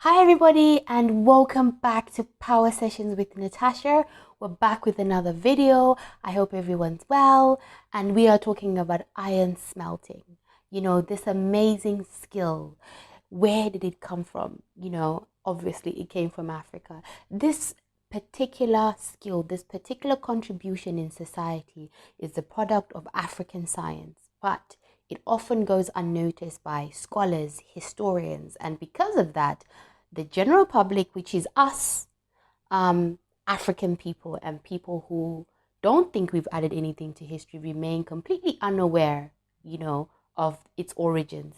Hi everybody and welcome back to Power Sessions with Natasha. We're back with another video. I hope everyone's well, and we are talking about iron smelting. This amazing skill. Where did it come from? Obviously it came from Africa. This particular skill, this particular contribution in society is the product of African science, but it often goes unnoticed by scholars, historians, and because of that, the general public, which is us, African people and people who don't think we've added anything to history, remain completely unaware, of its origins.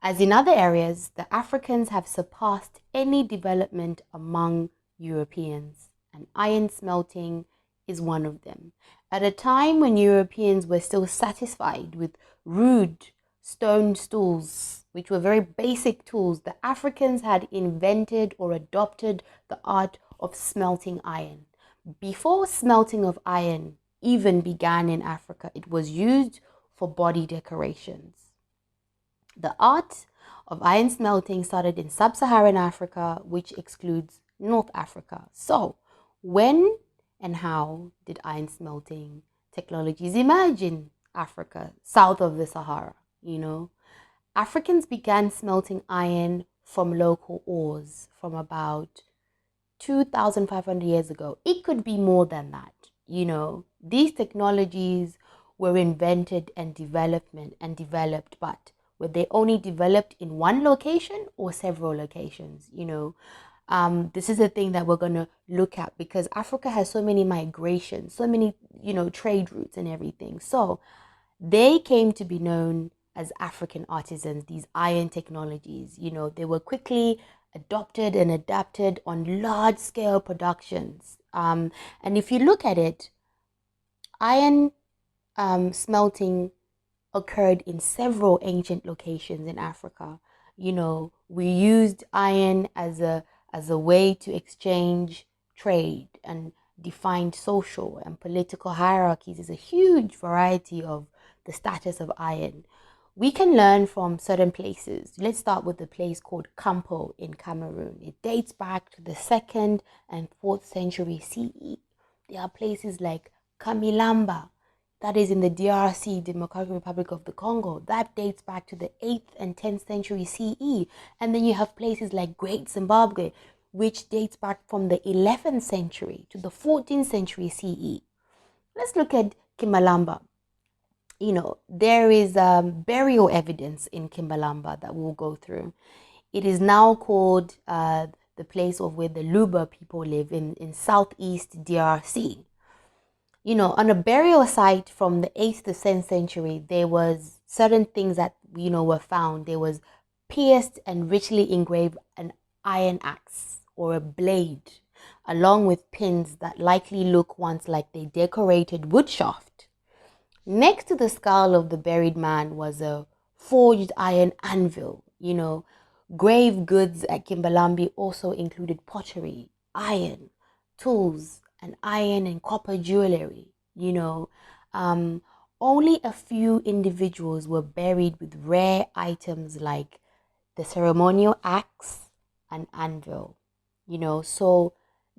As in other areas, the Africans have surpassed any development among Europeans, and iron smelting is one of them. At a time when Europeans were still satisfied with rude stone tools, which were very basic tools, the Africans had invented or adopted the art of smelting iron. Before smelting of iron even began in Africa, it was used for body decorations. The art of iron smelting started in sub-Saharan Africa, which excludes North Africa. So, when and how did iron smelting technologies emerge in Africa, south of the Sahara? Africans began smelting iron from local ores from about 2,500 years ago. It could be more than that. These technologies were invented and developed, but were they only developed in one location or several locations? This is a thing that we're going to look at because Africa has so many migrations, so many, trade routes and everything. So they came to be known as African artisans, these iron technologies. They were quickly adopted and adapted on large scale productions. And if you look at it, iron smelting occurred in several ancient locations in Africa. We used iron as a way to exchange trade and defined social and political hierarchies. There's a huge variety of the status of iron. We can learn from certain places. Let's start with the place called Campo in Cameroon. It dates back to the 2nd and 4th century CE. There are places like Kamilamba, that is in the DRC, Democratic Republic of the Congo. That dates back to the 8th and 10th century CE. And then you have places like Great Zimbabwe, which dates back from the 11th century to the 14th century CE. Let's look at Kimbalamba. There is burial evidence in Kimbalamba that we'll go through. It is now called the place of where the Luba people live in southeast DRC. On a burial site from the 8th to 10th century, there was certain things that, were found. There was pierced and richly engraved an iron axe or a blade, along with pins that likely look once like they decorated wood shaft. Next to the skull of the buried man was a forged iron anvil. Grave goods at Kimbalambi also included pottery, iron, tools, and iron and copper jewelry. Only a few individuals were buried with rare items like the ceremonial axe and anvil. So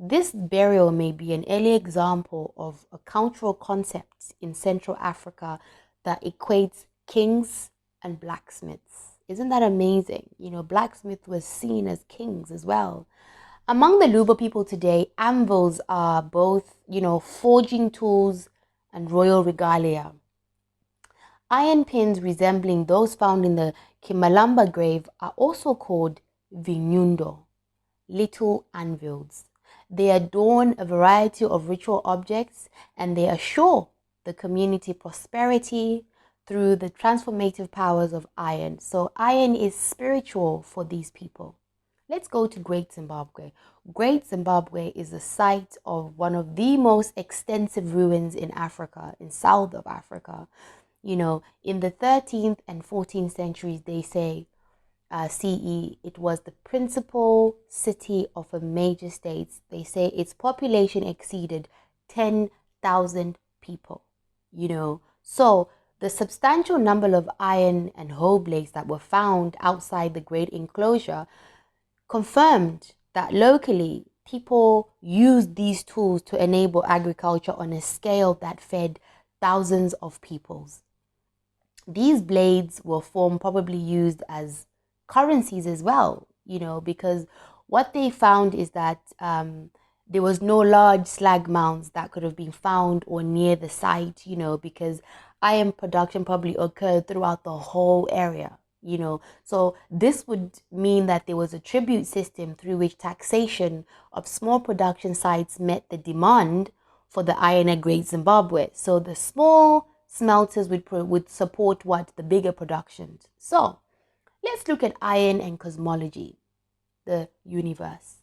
this burial may be an early example of a cultural concept in Central Africa that equates kings and blacksmiths. Isn't that amazing? Blacksmith was seen as kings as well. Among the Luba people today, anvils are both, forging tools and royal regalia. Iron pins resembling those found in the Kimalamba grave are also called vinyundo, little anvils. They adorn a variety of ritual objects and they assure the community prosperity through the transformative powers of iron. So iron is spiritual for these people. Let's go to Great Zimbabwe. Great Zimbabwe is the site of one of the most extensive ruins in Africa, in south of Africa. In the 13th and 14th centuries, they say, CE, it was the principal city of a major state. They say its population exceeded 10,000 people, So the substantial number of iron and hoe blades that were found outside the great enclosure confirmed that locally people used these tools to enable agriculture on a scale that fed thousands of peoples. These blades were probably used as currencies as well, because what they found is that there was no large slag mounds that could have been found or near the site, because iron production probably occurred throughout the whole area, So this would mean that there was a tribute system through which taxation of small production sites met the demand for the iron at Great Zimbabwe. So the small smelters would support the bigger productions. So let's look at iron and cosmology, the universe.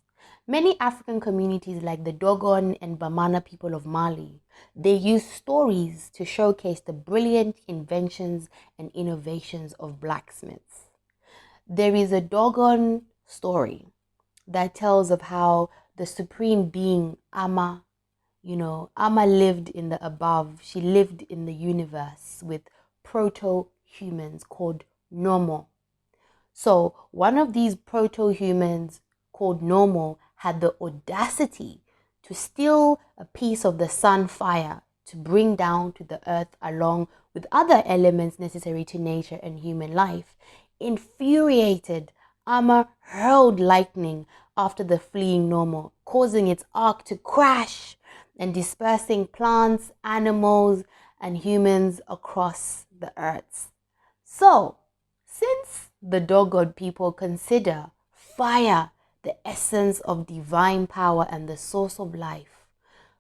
Many African communities like the Dogon and Bamana people of Mali, they use stories to showcase the brilliant inventions and innovations of blacksmiths. There is a Dogon story that tells of how the supreme being Ama, Ama lived in the above. She lived in the universe with proto-humans called Nomo. So one of these proto-humans called Nomo had the audacity to steal a piece of the sun fire to bring down to the earth along with other elements necessary to nature and human life. Infuriated, Ama hurled lightning after the fleeing Nomo, causing its ark to crash and dispersing plants, animals, and humans across the earth. So, since the Dogon people consider fire the essence of divine power and the source of life,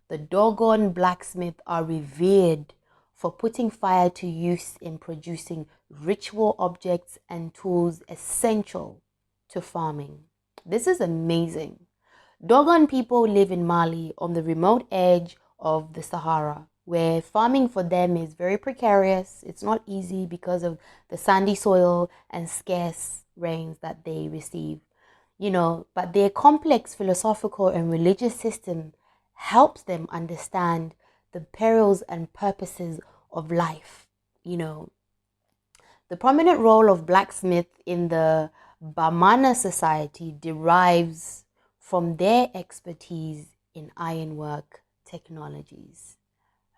the Dogon blacksmiths are revered for putting fire to use in producing ritual objects and tools essential to farming. This is amazing. Dogon people live in Mali on the remote edge of the Sahara, where farming for them is very precarious. It's not easy because of the sandy soil and scarce rains that they receive. But their complex philosophical and religious system helps them understand the perils and purposes of life. The prominent role of blacksmith in the Bamana society derives from their expertise in ironwork technologies,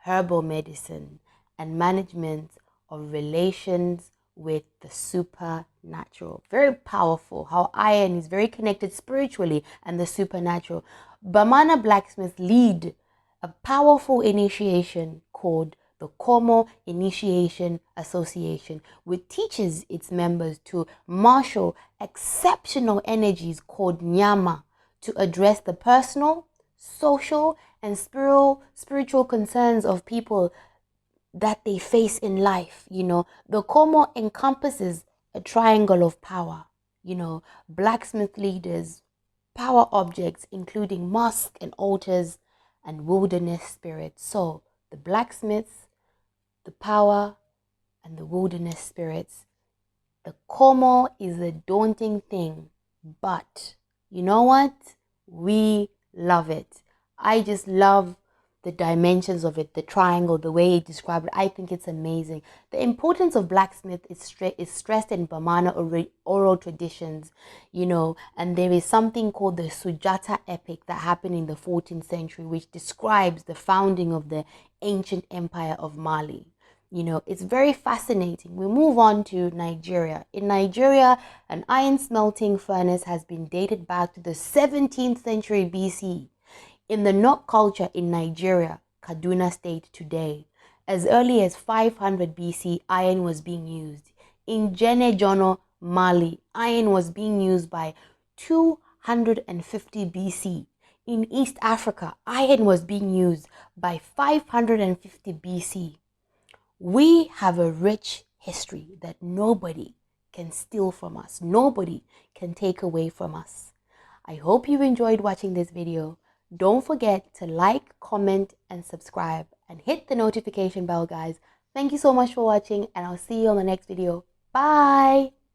herbal medicine, and management of relations with the supernatural. Very powerful how iron is very connected spiritually and the supernatural. Bamana blacksmiths lead a powerful initiation called the Como Initiation Association, which teaches its members to marshal exceptional energies called Nyama to address the personal, social, and spiritual concerns of people that they face in life. The Como encompasses a triangle of power, blacksmith leaders, power objects, including mosques and altars, and wilderness spirits. So the blacksmiths, the power, and the wilderness spirits. The Como is a daunting thing, but you know what? We love it. I just love the dimensions of it, the triangle, the way he described it. I think it's amazing. The importance of blacksmith is stressed in Bamana oral traditions, and there is something called the Sujata epic that happened in the 14th century, which describes the founding of the ancient empire of Mali. It's very fascinating. We move on to Nigeria. In Nigeria, an iron smelting furnace has been dated back to the 17th century BC. In the Nok culture in Nigeria, Kaduna State today, as early as 500 BC, iron was being used. In Jenejono, Mali, iron was being used by 250 BC. In East Africa, iron was being used by 550 BC. We have a rich history that nobody can steal from us. Nobody can take away from us. I hope you enjoyed watching this video. Don't forget to like, comment, and subscribe, and hit the notification bell, guys. Thank you so much for watching, and I'll see you on the next video. Bye!